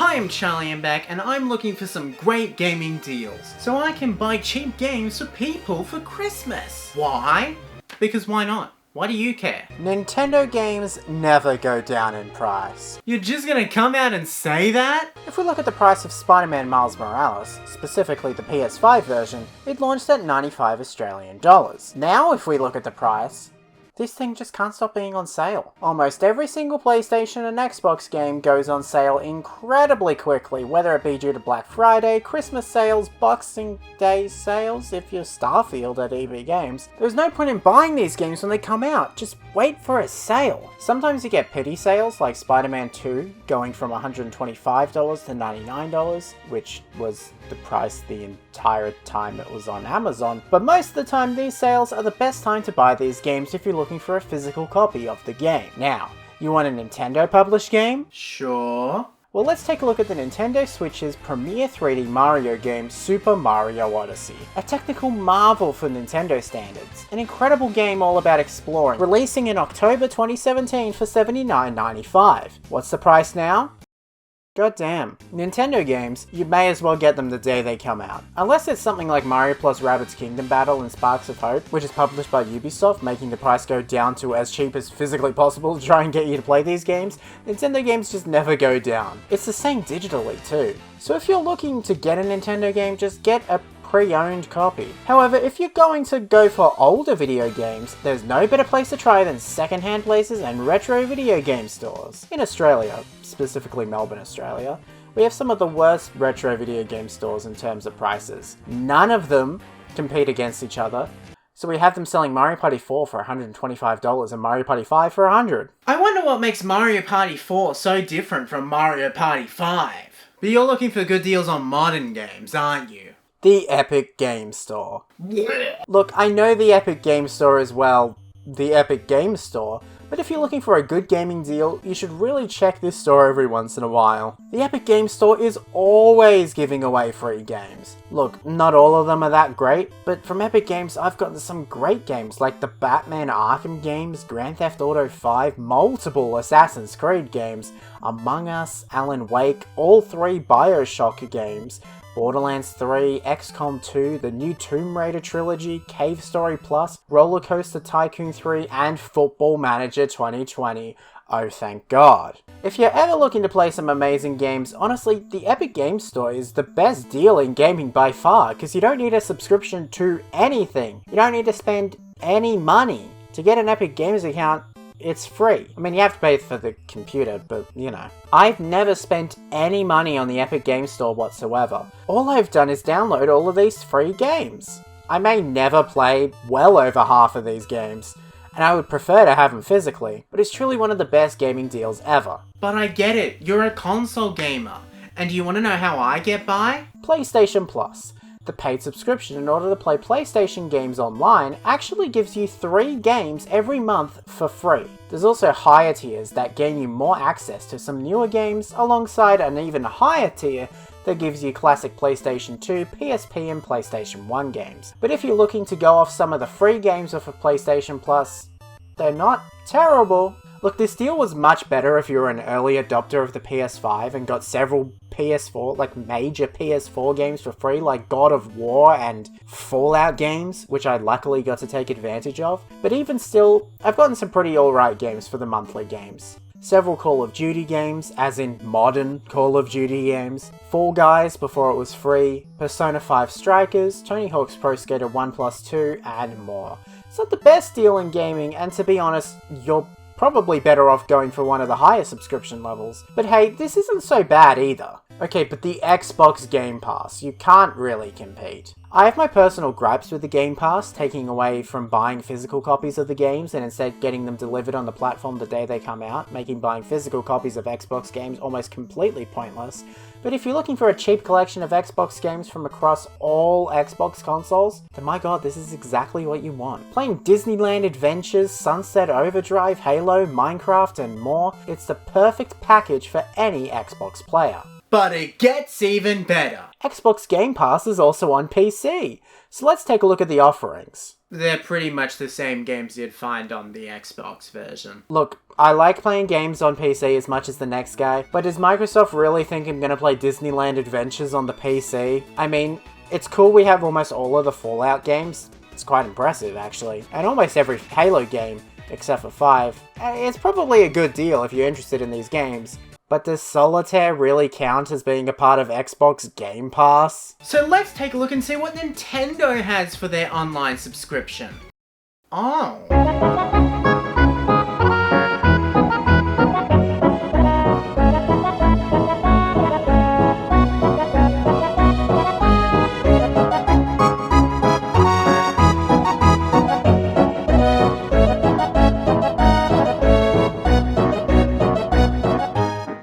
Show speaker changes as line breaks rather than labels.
Hi, I'm Charlie and Beck, and I'm looking for some great gaming deals so I can buy cheap games for people for Christmas. Why? Because why not? Why do you care?
Nintendo games never go down in price.
You're just gonna come out and say that?
If we look at the price of Spider-Man Miles Morales, specifically the PS5 version, it launched at $95 Australian. Now if we look at the price, this thing just can't stop being on sale. Almost every single PlayStation and Xbox game goes on sale incredibly quickly, whether it be due to Black Friday, Christmas sales, Boxing Day sales, if you're Starfield at EB Games. There's no point in buying these games when they come out, just wait for a sale. Sometimes you get pity sales like Spider-Man 2 going from $125 to $99, which was the price the entire time it was on Amazon, but most of the time these sales are the best time to buy these games if you're looking for a physical copy of the game. Now, you want a Nintendo published game?
Sure.
Well, let's take a look at the Nintendo Switch's premier 3D Mario game, Super Mario Odyssey. A technical marvel for Nintendo standards. An incredible game all about exploring, releasing in October 2017 for $79.95. What's the price now? God damn. Nintendo games, you may as well get them the day they come out. Unless it's something like Mario plus Rabbids Kingdom Battle and Sparks of Hope, which is published by Ubisoft, making the price go down to as cheap as physically possible to try and get you to play these games, Nintendo games just never go down. It's the same digitally too. So if you're looking to get a Nintendo game, just get a pre-owned copy. However, if you're going to go for older video games, there's no better place to try than second-hand places and retro video game stores. In Australia, specifically Melbourne, Australia, we have some of the worst retro video game stores in terms of prices. None of them compete against each other, so we have them selling Mario Party 4 for $125 and Mario Party 5 for $100.
I wonder what makes Mario Party 4 so different from Mario Party 5. But you're looking for good deals on modern games, aren't you?
The Epic Game Store. Look, I know the Epic Game Store is, well, the Epic Game Store, but if you're looking for a good gaming deal, you should really check this store every once in a while. The Epic Game Store is always giving away free games. Look, not all of them are that great, but from Epic Games I've gotten some great games like the Batman Arkham games, Grand Theft Auto 5, multiple Assassin's Creed games, Among Us, Alan Wake, all 3 BioShock games, Borderlands 3, XCOM 2, the new Tomb Raider trilogy, Cave Story Plus, Roller Coaster Tycoon 3, and Football Manager 2020. Oh, thank God. If you're ever looking to play some amazing games, honestly, the Epic Games Store is the best deal in gaming by far, because you don't need a subscription to anything. You don't need to spend any money. To get an Epic Games account, it's free. I mean, you have to pay for the computer, but you know. I've never spent any money on the Epic Games Store whatsoever. All I've done is download all of these free games. I may never play well over half of these games, and I would prefer to have them physically, but it's truly one of the best gaming deals ever.
But I get it, you're a console gamer. And do you want to know how I get by?
PlayStation Plus. The paid subscription in order to play PlayStation games online actually gives you 3 games every month for free. There's also higher tiers that gain you more access to some newer games alongside an even higher tier that gives you classic PlayStation 2, PSP and PlayStation 1 games. But if you're looking to go off some of the free games off of PlayStation Plus, they're not terrible. Look, this deal was much better if you were an early adopter of the PS5 and got several PS4, like major PS4 games for free, like God of War and Fallout games, which I luckily got to take advantage of. But even still, I've gotten some pretty alright games for the monthly games. Several Call of Duty games, as in modern Call of Duty games, Fall Guys before it was free, Persona 5 Strikers, Tony Hawk's Pro Skater 1+2, and more. It's not the best deal in gaming, and to be honest, you're probably better off going for one of the higher subscription levels. But hey, this isn't so bad either. Okay, but the Xbox Game Pass, you can't really compete. I have my personal gripes with the Game Pass, taking away from buying physical copies of the games and instead getting them delivered on the platform the day they come out, making buying physical copies of Xbox games almost completely pointless. But if you're looking for a cheap collection of Xbox games from across all Xbox consoles, then my god, this is exactly what you want. Playing Disneyland Adventures, Sunset Overdrive, Halo, Minecraft, and more, it's the perfect package for any Xbox player.
But it gets even better.
Xbox Game Pass is also on PC, so let's take a look at the offerings.
They're pretty much the same games you'd find on the Xbox version.
Look, I like playing games on PC as much as the next guy, but does Microsoft really think I'm gonna play Disneyland Adventures on the PC? I mean, it's cool we have almost all of the Fallout games. It's quite impressive, actually. And almost every Halo game, except for 5. It's probably a good deal if you're interested in these games. But does Solitaire really count as being a part of Xbox Game Pass?
So let's take a look and see what Nintendo has for their online subscription. Oh.